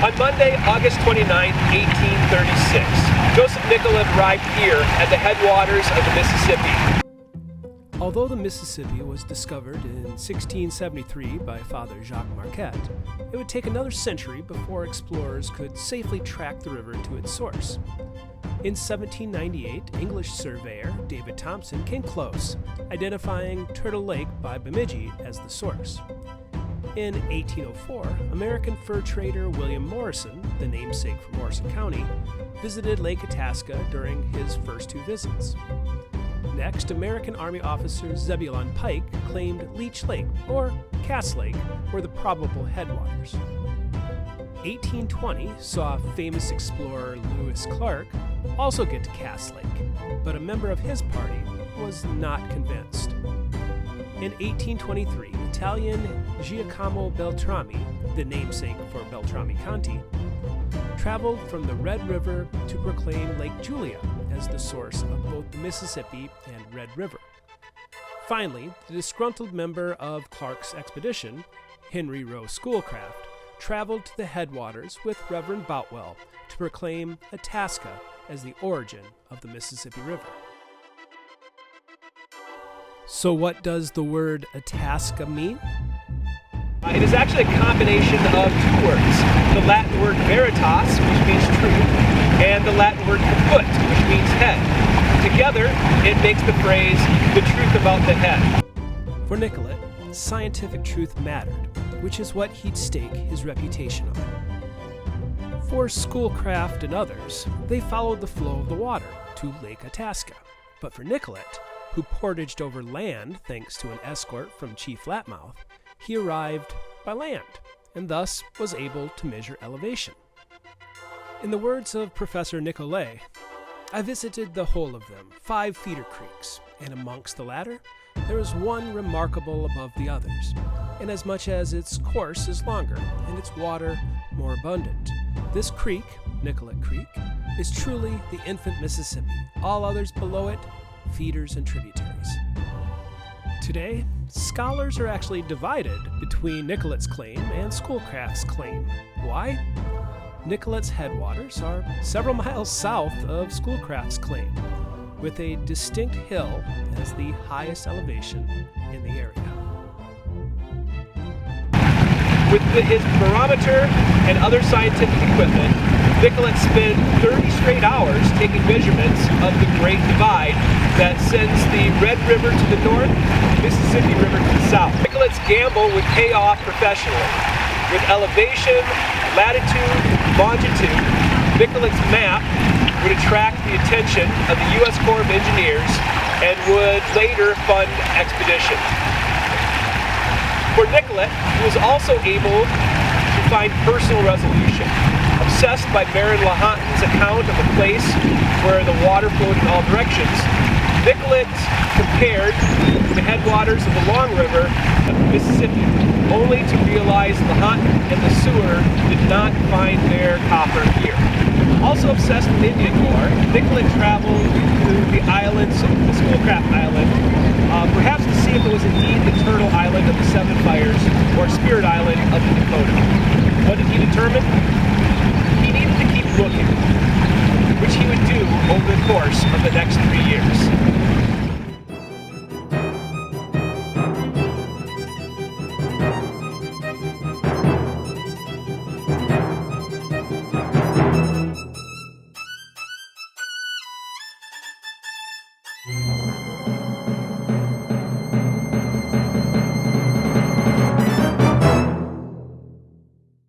On Monday, August 29, 1836, Joseph Nicollet arrived here at the headwaters of the Mississippi. Although the Mississippi was discovered in 1673 by Father Jacques Marquette, it would take another century before explorers could safely track the river to its source. In 1798, English surveyor David Thompson came close, identifying Turtle Lake by Bemidji as the source. In 1804, American fur trader William Morrison, the namesake for Morrison County, visited Lake Itasca during his first two visits. Next, American Army officer Zebulon Pike claimed Leech Lake, or Cass Lake, were the probable headwaters. 1820 saw famous explorer Lewis Clark also get to Cass Lake, but a member of his party was not convinced. In 1823, Italian Giacomo Beltrami, the namesake for Beltrami County, traveled from the Red River to proclaim Lake Julia as the source of both the Mississippi and Red River. Finally, the disgruntled member of Clark's expedition, Henry Rowe Schoolcraft, traveled to the headwaters with Reverend Boutwell to proclaim Itasca as the origin of the Mississippi River. So what does the word Itasca mean? It is actually a combination of two words. The Latin word veritas, which means truth, and the Latin word caput, which means head. Together, it makes the phrase, the truth about the head. For Nicollet, scientific truth mattered, which is what he'd stake his reputation on. For Schoolcraft and others, they followed the flow of the water to Lake Itasca. But for Nicollet, who portaged over land thanks to an escort from Chief Flatmouth, he arrived by land, and thus was able to measure elevation. In the words of Professor Nicollet, I visited the whole of them, 5 feeder creeks, and amongst the latter, there is one remarkable above the others, inasmuch as its course is longer, and its water more abundant. This creek, Nicollet Creek, is truly the infant Mississippi, all others below it, feeders and tributaries. Today, scholars are actually divided between Nicollet's claim and Schoolcraft's claim. Why? Nicollet's headwaters are several miles south of Schoolcraft's claim, with a distinct hill as the highest elevation in the area. With his barometer and other scientific equipment, Nicollet spent 30 straight hours taking measurements of the Great Divide that sends the Red River to the north, Mississippi River to the south. Nicollet's gamble would pay off professionally. With elevation, latitude, longitude, Nicollet's map would attract the attention of the U.S. Corps of Engineers and would later fund expeditions. For Nicollet, he was also able to find personal resolution. Obsessed by Baron Lahontan's account of a place where the water flowed in all directions, Nicollet compared the headwaters of the Long River of the Mississippi, only to realize Lahontan and the sewer did not find their copper here. Also obsessed with Indian lore, Nicollet traveled to the islands, the Schoolcraft Island, perhaps to see if it was indeed the Turtle Island of the Seven Fires, or Spirit Island of the Dakota. What did he determine? He needed to keep looking, which he would do over the course of the next 3 years.